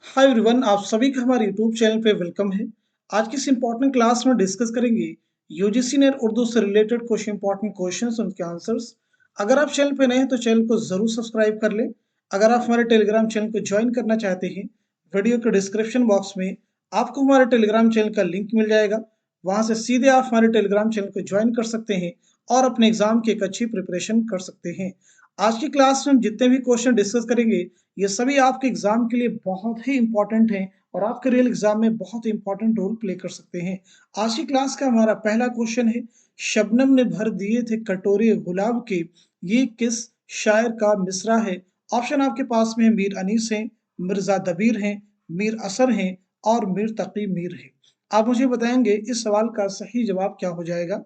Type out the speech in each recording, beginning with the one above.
Hi everyone, आप सभी का हमारे यूट्यूब चैनल पे वेलकम है। आज की इस इम्पोर्टेंट क्लास में डिस्कस करेंगे यूजीसी नेट उर्दू से रिलेटेड कुछ इंपॉर्टेंट क्वेश्चंस, उनके आंसर्स। अगर आप चैनल पे नए हैं तो चैनल को जरूर सब्सक्राइब कर लें। अगर आप हमारे टेलीग्राम चैनल को ज्वाइन करना चाहते हैं, वीडियो के डिस्क्रिप्शन बॉक्स में आपको हमारे टेलीग्राम चैनल का लिंक मिल जाएगा। वहां से सीधे आप हमारे टेलीग्राम चैनल को ज्वाइन कर सकते हैं और अपने एग्जाम की एक अच्छी प्रिपरेशन कर सकते हैं। आज की क्लास में हम जितने भी क्वेश्चन डिस्कस करेंगे, ये सभी आपके एग्जाम के लिए बहुत ही इंपॉर्टेंट हैं और आपके रियल एग्जाम में बहुत ही इंपॉर्टेंट रोल प्ले कर सकते हैं। आज की क्लास का हमारा पहला क्वेश्चन है, शबनम ने भर दिए थे कटोरे गुलाब के, ये किस शायर का मिसरा है? ऑप्शन आपके पास में है, मीर अनीस हैं, मिर्जा दबीर हैं, मीर असर हैं और मीर तकी मीर है। आप मुझे बताएंगे इस सवाल का सही जवाब क्या हो जाएगा।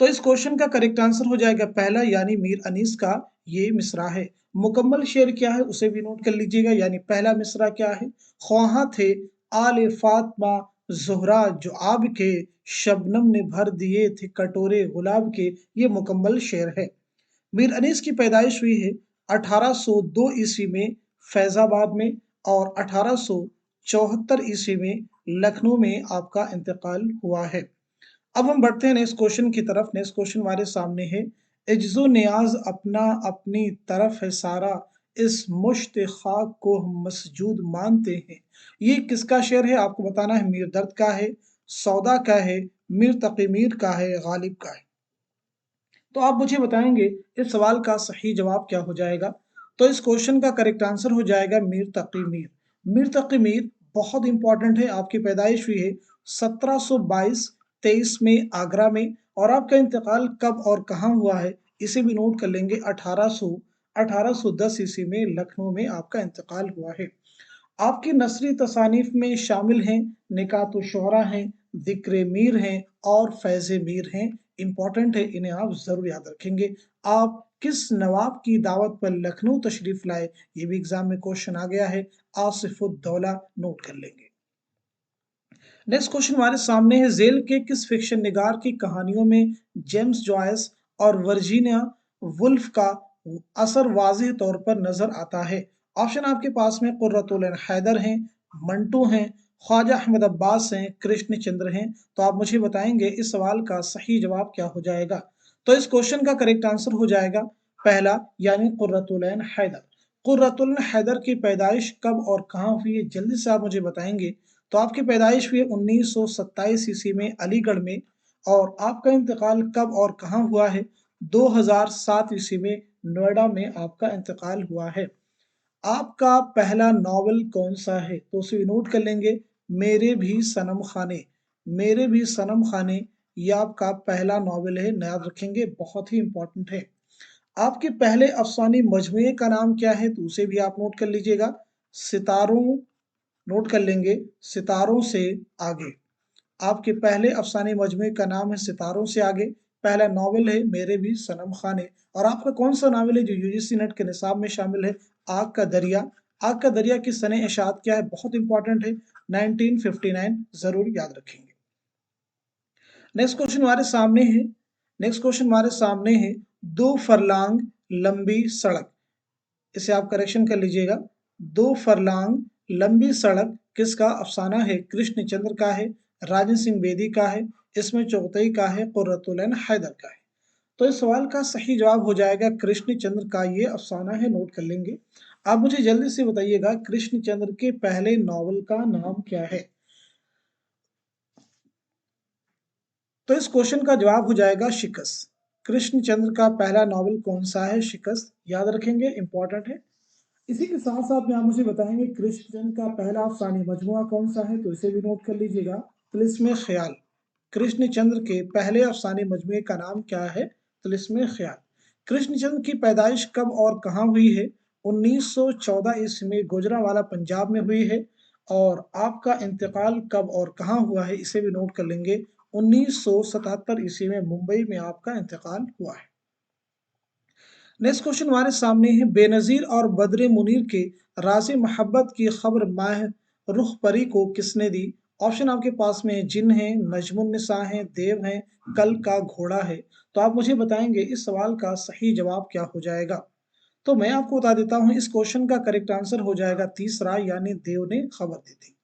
तो इस क्वेश्चन का करेक्ट आंसर हो जाएगा पहला, यानी मीर अनीस का ये मिसरा है। मुकम्मल शेर क्या है उसे भी नोट कर लीजिएगा, यानी पहला मिसरा क्या है। ख्वाहा थे आले फातमा ज़ुहरा जो आब के, शबनम ने भर दिए थे कटोरे गुलाब के, ये मुकम्मल शेर है। मीर अनीस की पैदाइश हुई है 1802 ईस्वी में फैजाबाद में, और 1874 ईस्वी में लखनऊ में आपका इंतकाल हुआ है। अब हम बढ़ते हैं नेक्स्ट क्वेश्चन की तरफ। नेक्स्ट क्वेश्चन हमारे सामने है, इज्जो नियाज अपना अपनी तरफ है सारा, इस मुश्त खाक को हम मसजूद मानते हैं। ये किसका शेर है? आपको बताना है। मीर दर्द का है, सौदा का है, मीर तकी मीर का है, गालिब का है। तो आप मुझे बताएंगे इस सवाल का सही जवाब क्या हो जाएगा। तो इस क्वेश्चन का करेक्ट आंसर हो जाएगा मीर तकी मीर। मीर तकी मीर बहुत इंपॉर्टेंट है। आपकी पैदाइश हुई है 1722 23 में आगरा में, और आपका इंतकाल कब और कहाँ हुआ है इसे भी नोट कर लेंगे। 1810 ईस्वी में लखनऊ में आपका इंतकाल हुआ है। आपकी नसरी तसानीफ में शामिल हैं निकात शुरा हैं, जिक्र मीर हैं और फैज़ मीर हैं। इंपॉर्टेंट है, इन्हें आप जरूर याद रखेंगे। आप किस नवाब की दावत पर लखनऊ तशरीफ लाए, ये भी एग्जाम में क्वेश्चन आ गया है। आसिफुद्दौला नोट कर लेंगे। नेक्स्ट क्वेश्चन हमारे सामने है, जेल के किस फिक्शन निगार की कहानियों में जेम्स जॉयस और वर्जीनिया वुल्फ का असर वाज़ेह तौर पर नजर आता है? ऑप्शन आपके पास में कुर्रतुल ऐन हैदर हैं, मंटू हैं, ख्वाजा अहमद अब्बास हैं, कृष्ण चंद्र हैं। तो आप मुझे बताएंगे इस सवाल का सही जवाब क्या हो जाएगा। तो इस क्वेश्चन का करेक्ट आंसर हो जाएगा पहला, यानी कुर्रतुल ऐन हैदर। कुर्रतुल ऐन हैदर की पैदाइश कब और कहाँ हुई है, जल्दी से आप मुझे बताएंगे। तो आपकी पैदाइश हुई 1927 ईस्वी में अलीगढ़ में, और आपका इंतकाल कब और कहाँ हुआ है? 2007 ईस्वी में नोएडा में आपका इंतकाल हुआ है। आपका पहला नॉवल कौन सा है? तो उसे नोट कर लेंगे, मेरे भी सनम खाने। मेरे भी सनम खाने ये आपका पहला नॉवल है, याद रखेंगे, बहुत ही इंपॉर्टेंट है। आपके पहले अफसानी मजमूए का नाम क्या है? तो उसे भी आप नोट कर लीजिएगा, सितारों। नोट कर लेंगे, सितारों से आगे। आपके पहले अफसाने मजमूए का नाम है सितारों से आगे। पहला नावल है मेरे भी सनम खाने। और आपका कौन सा नावल है जो यूजीसी नेट के निसाब में शामिल है? आग का दरिया। आग का दरिया की सने इशात क्या है? बहुत इंपॉर्टेंट है, 1959, जरूर याद रखेंगे। नेक्स्ट क्वेश्चन हमारे सामने है, नेक्स्ट क्वेश्चन हमारे सामने है, दो फरलांग लंबी सड़क, इसे आप करेक्शन कर लीजिएगा। दो फरलांग लंबी सड़क किसका अफसाना है? कृष्णचंद्र का है, राजन सिंह बेदी का है, इसमें चौथई का है, कुर्रतुल ऐन हैदर का है। तो इस सवाल का सही जवाब हो जाएगा कृष्णचंद्र का ये अफसाना है, नोट कर लेंगे। आप मुझे जल्दी से बताइएगा कृष्णचंद्र के पहले नॉवल का नाम क्या है। तो इस क्वेश्चन का जवाब हो जाएगा शिकस्त। कृष्णचंद्र का पहला नॉवल कौन सा है? शिकस्त, याद रखेंगे, इंपॉर्टेंट है। इसी के साथ साथ में आप मुझे बताएंगे कृष्णचंद्र का पहला अफसानी मजमुआ कौन सा है? तो इसे भी नोट कर लीजिएगा, तिलिस्मे ख्याल। कृष्णचंद्र के पहले अफसानी मजमुए का नाम क्या है? तिलिस्मे ख्याल। कृष्णचंद्र की पैदाइश कब और कहाँ हुई है? 1914 ईस्वी में गुजरांवाला पंजाब में हुई है। और आपका इंतकाल कब और कहाँ हुआ है इसे भी नोट कर लेंगे, 1977 ईस्वी में मुंबई में आपका इंतकाल हुआ है। नेक्स्ट क्वेश्चन हमारे सामने है, बेनजीर और बद्र मुनीर के राज मोहब्बत की खबर माह रुख परी को किसने दी? ऑप्शन आपके पास में जिन है, नजमुन्निसा है, देव है, कल का घोड़ा है। तो आप मुझे बताएंगे इस सवाल का सही जवाब क्या हो जाएगा। तो मैं आपको बता देता हूँ इस क्वेश्चन का करेक्ट आंसर हो जाएगा तीसरा, यानी देव ने खबर दी थी।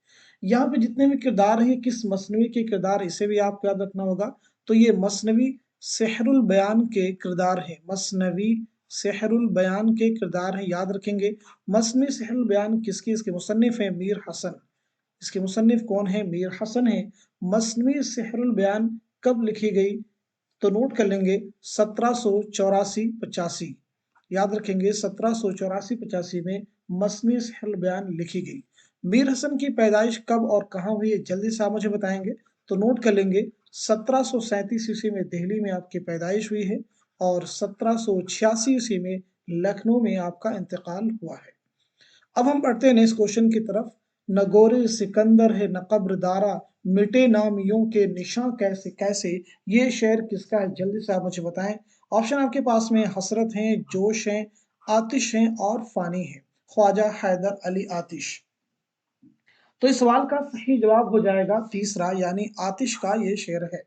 यहाँ पे जितने भी किरदार हैं किस मसनवी के किरदार, इसे भी आपको याद रखना होगा। तो ये मसनवी सेहरुल बयान के किरदार हैं, मसनवी सेहरुल बयान के किरदार हैं, याद रखेंगे। मसनवी सेहरुल बयान किसकी, इसके मुसन्निफ हैं मीर हसन। इसके मुसन्निफ कौन है, मीर हसन है। मसनवी सेहरुल बयान कब लिखी गई, तो नोट कर लेंगे 1784-85, याद रखेंगे 1784-85 में मसनवी सेहरुल बयान लिखी गई। मीर हसन की पैदाइश कब और कहाँ हुई है, जल्दी से आप मुझे बताएंगे। तो नोट कर लेंगे 1737 ईस्वी में दिल्ली में आपकी पैदाइश हुई है और 1786 ईस्वी में लखनऊ में आपका इंतकाल हुआ है। अब हम पढ़ते हैं नेक्स्ट क्वेश्चन की तरफ। नगोरे सिकंदर है न कब्र दारा, मिटे नाम यूं के निशां कैसे कैसे, ये शेर किसका है, जल्दी से आप मुझे बताएं। ऑप्शन आपके पास में हसरत हैं, जोश हैं, आतिश हैं और फानी है। ख्वाजा हैदर अली आतिश। तो इस सवाल का सही जवाब हो जाएगा तीसरा, यानी आतिश का ये शेर है।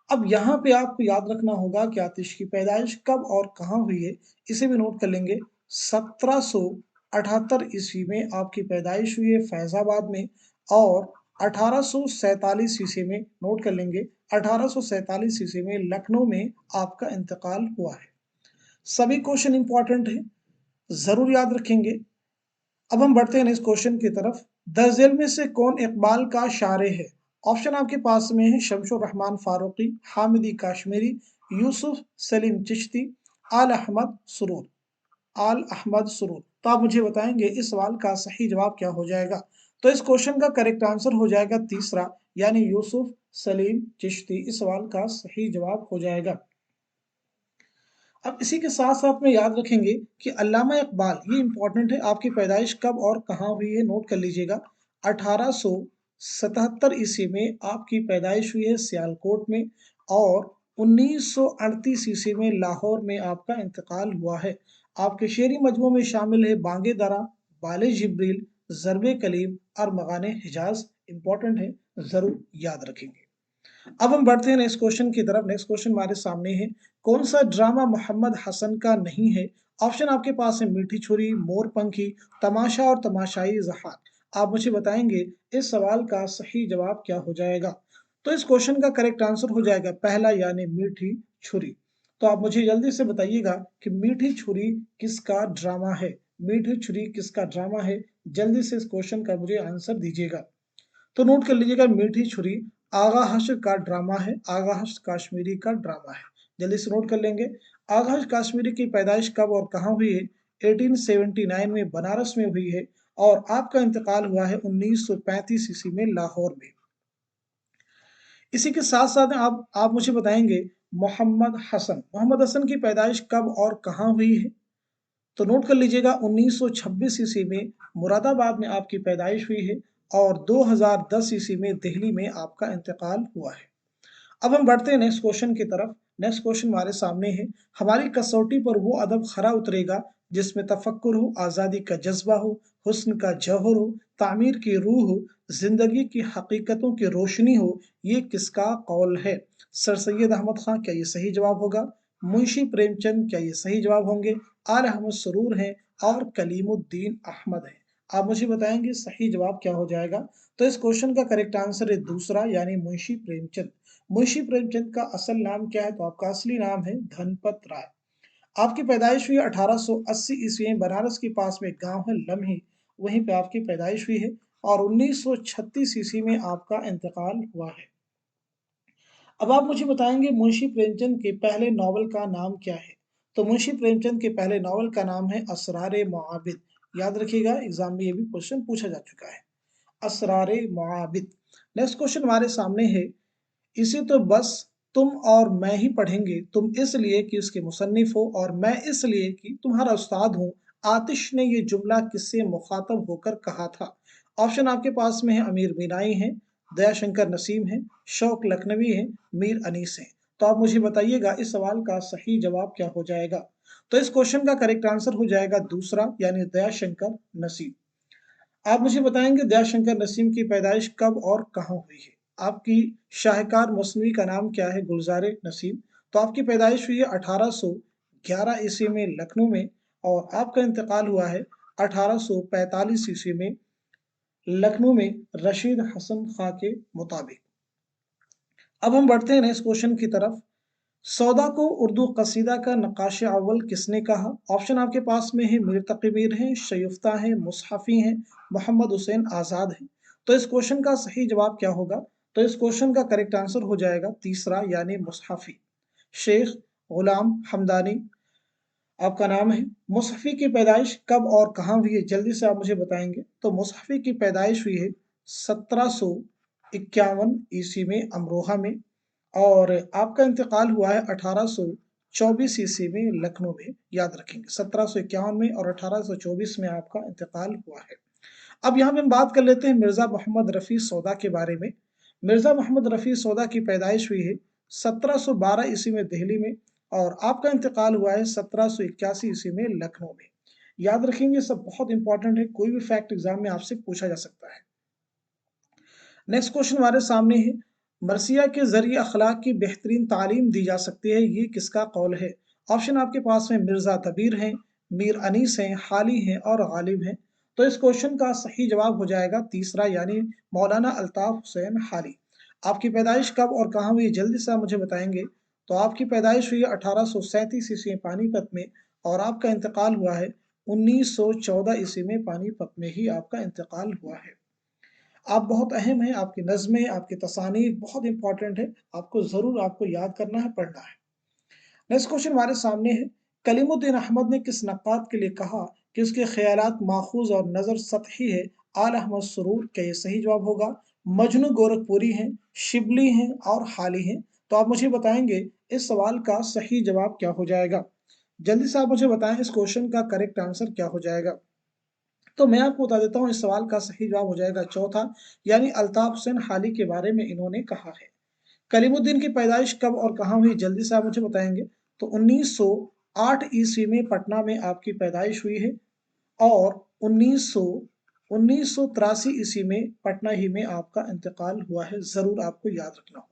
अब यहाँ पे आपको याद रखना होगा कि आतिश की पैदाइश कब और कहाँ हुई है, इसे भी नोट कर लेंगे। 1778 ईस्वी में आपकी पैदाइश हुई है फैजाबाद में, और 1847 ईस्वी में, नोट कर लेंगे, 1847 ईस्वी में लखनऊ में आपका इंतकाल हुआ है। सभी क्वेश्चन इंपॉर्टेंट है, जरूर याद रखेंगे। अब हम बढ़ते हैं इस क्वेश्चन की तरफ। दर्जेल में से कौन इकबाल का शारे है। ऑप्शन आपके पास में है शमशुर रहमान फारूकी, हामिदी काश्मीरी, यूसुफ सलीम चिश्ती, आल अहमद सुरूर। आल अहमद सुरूर। तो आप मुझे बताएंगे इस सवाल का सही जवाब क्या हो जाएगा। तो इस क्वेश्चन का करेक्ट आंसर हो जाएगा तीसरा, यानी यूसुफ सलीम चिश्ती इस सवाल का सही जवाब हो जाएगा। अब इसी के साथ साथ में याद रखेंगे कि अल्लामा इकबाल, ये इंपॉर्टेंट है, आपकी पैदाइश कब और कहाँ हुई है, नोट कर लीजिएगा। 1877 ईस्वी में आपकी पैदाइश हुई है सियालकोट में, और 1938 ईस्वी में लाहौर में आपका इंतकाल हुआ है। आपके शेरी मजमू में शामिल है बांगे दरा, बाले जिब्रील, जरबे कलीम और मगाने हिजाज। इंपॉर्टेंट है, जरूर याद रखेंगे। अब हम बढ़ते हैं नेक्स्ट क्वेश्चन की तरफ। नेक्स्ट क्वेश्चन हमारे सामने है, कौन सा ड्रामा मोहम्मद हसन का नहीं है। ऑप्शन आपके पास है मीठी छुरी, मोर पंखी, तमाशा और तमाशाई जहार। आप मुझे बताएंगे इस सवाल का सही जवाब क्या हो जाएगा। तो इस क्वेश्चन का करेक्ट आंसर हो जाएगा पहला, यानी मीठी छुरी। तो आप मुझे जल्दी से बताइएगा कि मीठी छुरी किसका ड्रामा है, मीठी छुरी किसका ड्रामा है, जल्दी से इस क्वेश्चन का मुझे आंसर दीजिएगा। तो नोट कर लीजिएगा, मीठी छुरी आगा हश्र का ड्रामा है, आगा हश्र काश्मीरी का ड्रामा है। जल्दी से नोट कर लेंगे। आगा हश्र काश्मीरी की पैदाइश कब और कहाँ हुई है, 1879 में बनारस में हुई है, और आपका इंतकाल हुआ है 1935 ईस्वी में लाहौर में। इसी के साथ साथ आप मुझे बताएंगे मोहम्मद हसन की पैदाइश कब और कहाँ हुई है। तो नोट कर लीजिएगा 1926 ईस्वी में मुरादाबाद में आपकी पैदाइश हुई है, और 2010 ईस्वी में दिल्ली में आपका इंतकाल हुआ है। अब हम बढ़ते हैं नेक्स्ट क्वेश्चन की तरफ। नेक्स्ट क्वेश्चन हमारे सामने है, हमारी कसौटी पर वो अदब खरा उतरेगा जिसमें तफक्कुर हो, आज़ादी का जज्बा हो, हुस्न का जौहर हो, तामीर की रूह हो, जिंदगी की हकीकतों की रोशनी हो, ये किसका कौल है। सर सैयद अहमद खां, क्या ये सही जवाब होगा। मुंशी प्रेमचंद, क्या ये सही जवाब होंगे। आल अहमद सरूर हैं, और कलीमुद्दीन अहमद है। आप मुझे बताएंगे सही जवाब क्या हो जाएगा। तो इस क्वेश्चन का करेक्ट आंसर है दूसरा, यानी मुंशी प्रेमचंद। मुंशी प्रेमचंद का असल नाम क्या है, तो आपका असली नाम है धनपत राय। आपकी पैदाइश हुई 1880 ईस्वी में बनारस के पास में गांव है लम्ही, वहीं पे आपकी पैदाइश हुई है, और 1936 ईस्वी में आपका इंतकाल हुआ है। अब आप मुझे बताएंगे मुंशी प्रेमचंद के पहले नॉवल का नाम क्या है। तो मुंशी प्रेमचंद के पहले नॉवल का नाम है असरारे मुआबिद। याद रखिएगा, एग्जाम में ये भी क्वेश्चन पूछा जा चुका है, असरारे मुआबिद। नेक्स्ट क्वेश्चन हमारे सामने है, इसे तो बस तुम और मैं ही पढ़ेंगे, तुम इसलिए कि उसके मुसन्निफ हो और मैं इसलिए कि तुम्हारा उस्ताद हूँ। आतिश ने ये जुमला किससे मुखातब होकर कहा था। ऑप्शन आपके पास में है अमीर मीनाई है, दयाशंकर नसीम है, शौक लखनवी है, मीर अनीस है। तो आप मुझे बताइएगा इस सवाल का सही जवाब क्या हो जाएगा। तो इस क्वेश्चन का करेक्ट आंसर हो जाएगा दूसरा, यानी दयाशंकर नसीम। आप मुझे बताएंगे दयाशंकर नसीम की पैदाइश कब और कहाँ हुई है। आपकी शाहकार मसनवी का नाम क्या है, गुलजार नसीम। तो आपकी पैदाइश हुई है 1811 ईस्वी में लखनऊ में, और आपका इंतकाल हुआ है 1845 ईस्वी में लखनऊ में रशीद हसन खां के मुताबिक। अब हम बढ़ते हैं नेक्स्ट क्वेश्चन की तरफ। सौदा को उर्दू कसीदा का नक्काश अव्वल किसने कहा? ऑप्शन आपके पास में है, मीर तकी मीर हैं, शयुफ्ता हैं, मुसहफी हैं, मोहम्मद हुसैन आजाद हैं। तो इस क्वेश्चन का सही जवाब क्या होगा? तो इस क्वेश्चन का करेक्ट आंसर हो जाएगा तीसरा यानी मुसहफी। शेख गुलाम हमदानी आपका नाम है। मुसहफी की पैदाइश कब और कहाँ हुई है, जल्दी से आप मुझे बताएंगे। तो मुसहफी की पैदाइश हुई है 1751 ईस्वी में अमरोहा में, और आपका इंतकाल हुआ है 1824 ईस्वी में लखनऊ में। याद रखेंगे 1751 में और 1824 में आपका इंतकाल हुआ है। अब यहाँ पे हम बात कर लेते हैं मिर्जा मोहम्मद रफी सौदा के बारे में। मिर्जा मोहम्मद रफी सौदा की पैदाइश हुई है 1712 ईस्वी में दिल्ली में, और आपका इंतकाल हुआ है 1781 ईस्वी में लखनऊ में। याद रखेंगे, सब बहुत इंपॉर्टेंट है, कोई भी फैक्ट एग्जाम में आपसे पूछा जा सकता है। नेक्स्ट क्वेश्चन हमारे सामने है, मरसिया के जरिए अखलाक की बेहतरीन तालीम दी जा सकती है, ये किसका कौल है? ऑप्शन आपके पास में मिर्जा तबीर हैं, मीर अनीस हैं, हाली हैं और गालिब हैं। तो इस क्वेश्चन का सही जवाब हो जाएगा तीसरा यानी मौलाना अल्ताफ हुसैन हाली। आपकी पैदाइश कब और कहाँ हुई, जल्दी से आप मुझे बताएंगे। तो आपकी पैदाइश हुई 1837 ईस्वी में पानीपत में, और आपका इंतकाल हुआ है 1914 ईस्वी में पानीपत में ही आपका इंतकाल हुआ है। आप बहुत अहम हैं, आपकी नज़में, आपकी तसानीफ बहुत इंपॉर्टेंट है, आपको ज़रूर आपको याद करना है, पढ़ना है। नेक्स्ट क्वेश्चन हमारे सामने है, कलीमुद्दीन अहमद ने किस नक्काद के लिए कहा कि उसके ख्यालात माखूज और नज़र सतही है? आल अहमद सुरूर, क्या ये सही जवाब होगा? मजनू गोरखपुरी हैं, शिबली हैं और हाली हैं। तो आप मुझे बताएंगे इस सवाल का सही जवाब क्या हो जाएगा? जल्दी से आप मुझे बताएं इस क्वेश्चन का करेक्ट आंसर क्या हो जाएगा। तो मैं आपको बता देता हूँ इस सवाल का सही जवाब हो जाएगा चौथा यानी अल्ताफ हुसैन हाली के बारे में इन्होंने कहा है। कलीमुद्दीन की पैदाइश कब और कहाँ हुई, जल्दी से आप मुझे बताएंगे। तो 1908 ईस्वी में पटना में आपकी पैदाइश हुई है, और 1983 ईस्वी में पटना ही में आपका इंतकाल हुआ है। जरूर आपको याद रखना होगा।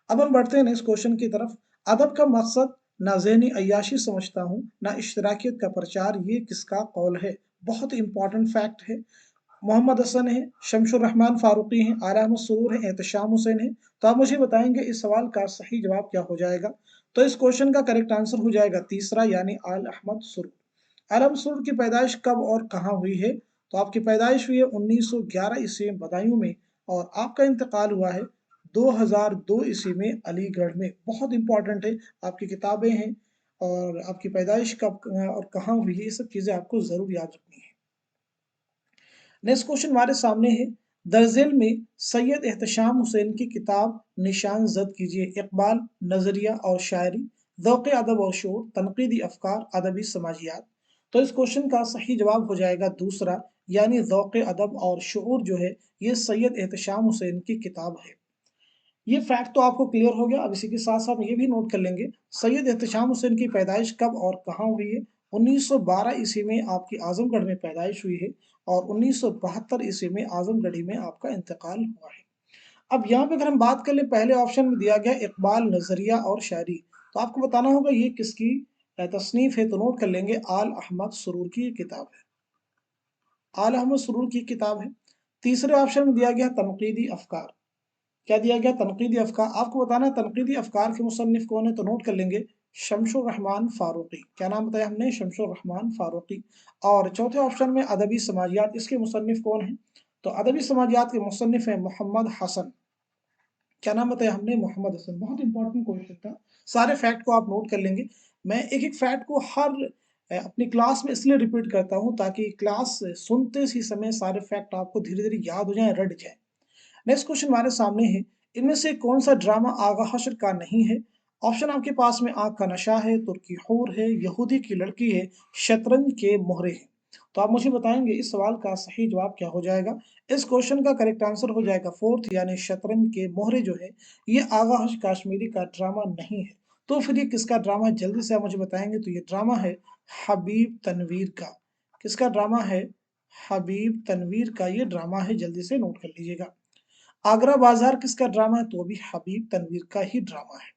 अब हम बढ़ते हैं नेक्स्ट क्वेश्चन की तरफ। अदब का मकसद ना ज़हनी अय्याशी समझता हूँ ना इश्तराकियत का प्रचार, ये किसका कौल है? बहुत इंपॉर्टेंट फैक्ट है। मोहम्मद हसन है, शमशुर रहमान फारूकी हैं, आला अहमद सुरूर है, एहतशाम हुसैन है। तो आप मुझे बताएंगे इस सवाल का सही जवाब क्या हो जाएगा? तो इस क्वेश्चन का करेक्ट आंसर हो जाएगा तीसरा यानी आल अहमद सुरूर। आल अहमद सुरूर की पैदाइश कब और कहाँ हुई है? तो आपकी पैदाइश हुई है 1911 ईस्वी में बदायूं में, और आपका इंतकाल हुआ है 2002 ईस्वी में अलीगढ़ में। बहुत इंपॉर्टेंट है, आपकी किताबें हैं और आपकी पैदाइश कब और कहाँ हुई है, ये सब चीज़ें आपको ज़रूर याद रखनी है। नेक्स्ट क्वेश्चन हमारे सामने है, दर्जेल में सैयद एहतशाम हुसैन की किताब निशान जद कीजिए। इकबाल, नजरिया और शायरी, ज़ौक़ अदब और शोर, तनकीदी अफकार, अदबी समाजियात। तो इस क्वेश्चन का सही जवाब हो जाएगा दूसरा यानी ज़ौक़ अदब और शूर जो है ये सैयद एहतशाम हुसैन की किताब है। ये फैक्ट तो आपको क्लियर हो गया। अब इसी के साथ साथ ये भी नोट कर लेंगे, सैयद एहतशाम हुसैन की पैदाइश कब और कहाँ हुई है? 1912 ईस्वी में आपकी आजमगढ़ में पैदाइश हुई है, और 1972 ईस्वी में आजमगढ़ी में आपका इंतकाल हुआ है। अब यहाँ पे अगर हम बात कर ले, पहले ऑप्शन में दिया गया इकबाल, नजरिया और शायरी, तो आपको बताना होगा ये किसकी तसनीफ है। तो नोट कर लेंगे आल अहमद सुरूर की किताब है, आल अहमद सुरूर की किताब है। तीसरे ऑप्शन में दिया गया तनकीदी अफकार, क्या दिया गया? तनकीदी अफकार। आपको बताना है तनकीदी अफकार के मुसन्निफ कौन है, तो नोट कर लेंगे शमशुर रहमान फारूकी। क्या नाम बताया हमने? शमशुर रहमान फारूकी। और चौथे ऑप्शन में अदबी समाजियात, इसके मुसन्निफ कौन है? तो अदबी समाजियात के मुसन्निफ है मोहम्मद हसन। क्या नाम बताया हमने? मोहम्मद हसन। बहुत इंपॉर्टेंट क्वेश्चन था, सारे फैक्ट को आप नोट कर लेंगे। मैं एक एक फैक्ट को हर अपनी क्लास में इसलिए रिपीट करता हूँ ताकि क्लास सुनते ही समय सारे फैक्ट आपको धीरे धीरे याद हो जाए, रट जाए। नेक्स्ट क्वेश्चन हमारे सामने है, इनमें से कौन सा ड्रामा आगा हशर का नहीं है? ऑप्शन आपके पास में आग का नशा है, तुर्की हूर है, यहूदी की लड़की है, शतरंज के मोहरे हैं। तो आप मुझे बताएंगे इस सवाल का सही जवाब क्या हो जाएगा? इस क्वेश्चन का करेक्ट आंसर हो जाएगा फोर्थ यानी शतरंज के मोहरे जो है ये आगा हश काश्मीरी का ड्रामा नहीं है। तो फिर ये किसका ड्रामा है, जल्दी से आप मुझे बताएंगे। तो ये ड्रामा है हबीब तनवीर का। किसका ड्रामा है? हबीब तनवीर का ये ड्रामा है, जल्दी से नोट कर लीजिएगा। आगरा बाजार किसका ड्रामा है? तो भी हबीब तनवीर का ही ड्रामा है।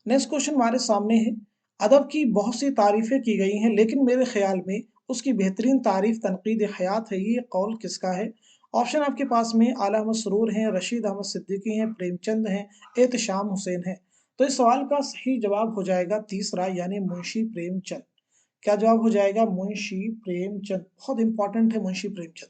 नेक्स्ट क्वेश्चन हमारे सामने है, अदब की बहुत सी तारीफ़ें की गई हैं, लेकिन मेरे ख़्याल में उसकी बेहतरीन तारीफ़ तनक़ीद हयात है। ये कौल किसका है? ऑप्शन आपके पास में आला अहमद सरूर हैं, रशीद अहमद सिद्दीकी हैं, प्रेमचंद हैं, एहतशाम हुसैन हैं। तो इस सवाल का सही जवाब हो जाएगा तीसरा, यानी मुंशी प्रेमचंद। क्या जवाब हो जाएगा? मुंशी प्रेमचंद। बहुत इंपॉर्टेंट है मुंशी प्रेमचंद।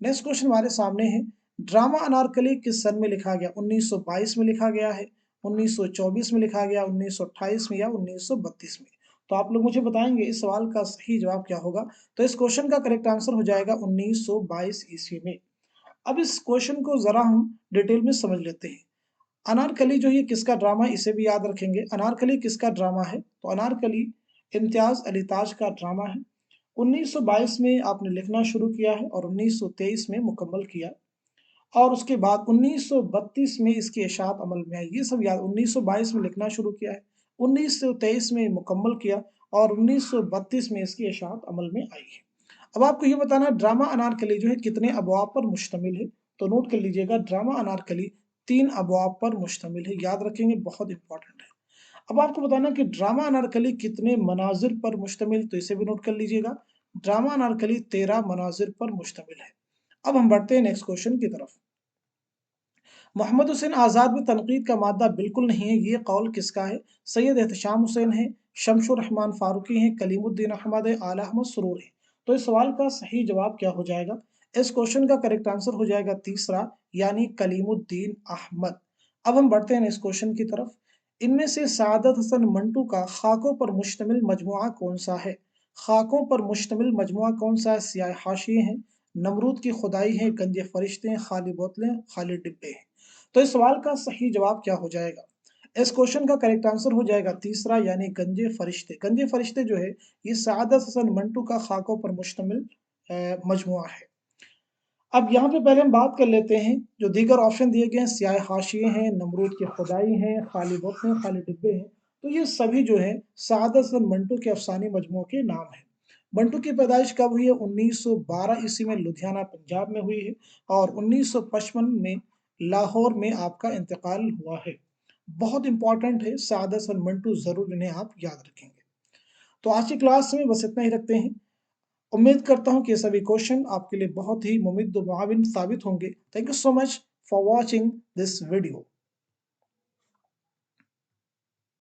नेक्स्ट क्वेश्चन हमारे सामने है, ड्रामा अनारकली किस सन में लिखा गया? 1922 में लिखा गया है, 1924 में लिखा गया, 1928 में या 1932 में? तो आप लोग मुझे बताएंगे इस सवाल का सही जवाब क्या होगा। तो इस क्वेश्चन का करेक्ट आंसर हो जाएगा 1922 ईस्वी में। अब इस क्वेश्चन को जरा हम डिटेल में समझ लेते हैं। अनारकली जो ये किसका ड्रामा है, इसे भी याद रखेंगे। अनारकली किसका ड्रामा है? तो अनारकली इम्तियाज अली ताज का ड्रामा है। 1922 में आपने लिखना शुरू किया है और 1923 में मुकम्मल किया, और उसके बाद 1932 में इसकी इशाअत अमल में आई। ये सब याद, 1922 में लिखना शुरू किया है, 1923 में मुकम्मल किया और 1932 में इसकी इशाअत अमल में आई है। अब आपको ये बताना, ड्रामा अनारकली जो है कितने अबवाब पर मुश्तमिल है? तो नोट कर लीजिएगा, ड्रामा अनारकली 3 अबवाब पर मुश्तमिल है। याद रखेंगे, बहुत इंपॉर्टेंट है। अब आपको बताना कि ड्रामा अनारकली कितने मनाजिर पर मुश्तमिल, तो इसे भी नोट कर लीजिएगा। ड्रामा अनारकली 13 मनाजिर पर मुश्तमिल है। अब हम बढ़ते हैं नेक्स्ट क्वेश्चन की तरफ। मोहम्मद हुसैन आज़ाद में तनकीद का मादा बिल्कुल नहीं है, ये कौल किसका है? सैयद एहतशाम हुसैन है, शमशुर रहमान फारूकी हैं, कलीमुद्दीन अहमद है, आला अहमद सरूर है। तो इस सवाल का सही जवाब क्या हो जाएगा? इस क्वेश्चन का करेक्ट आंसर हो जाएगा तीसरा, यानी कलीमुद्दीन अहमद। अब हम बढ़ते हैं इस क्वेश्चन की तरफ। इनमें से सादत हसन मंटू का खाकों पर मुश्तमिल मजमुआ कौन सा है? खाकों पर मुश्तमिल मजमुआ कौन सा है? सियाह हाशिए हैं, नमरूद की खुदाई है, गंजे फरिश्ते हैं, खाली बोतलें, खाली डिब्बे हैं। तो इस सवाल का सही जवाब क्या हो जाएगा? इस क्वेश्चन का करेक्ट आंसर हो जाएगा तीसरा, यानी गंजे फरिश्ते। गंजे फरिश्ते जो है ये सादत हसन मंटू का खाकों पर मुश्तमिल मजमुआ है। अब यहाँ पे पहले हम बात कर लेते हैं, जो दीगर ऑप्शन दिए गए हैं, स्याह हाशिए हैं, नमरूद की खुदाई हैं, खाली वक्त हैं, खाली डिब्बे हैं, तो ये सभी जो है सादत हसन मंटू के अफसानी मजमू के नाम हैं। मंटू की पैदाइश कब हुई है? 1912 ईस्वी में लुधियाना पंजाब में हुई है, और 1955 में लाहौर में आपका इंतकाल हुआ है। बहुत इंपॉर्टेंट है सादत हसन मंटू, जरूर इन्हें आप याद रखेंगे। तो आज की क्लास में बस इतना ही रखते हैं। उम्मीद करता हूँ कि ये सभी क्वेश्चन आपके लिए बहुत ही मुफीद व मुआविन साबित होंगे। Thank you so much for watching this video.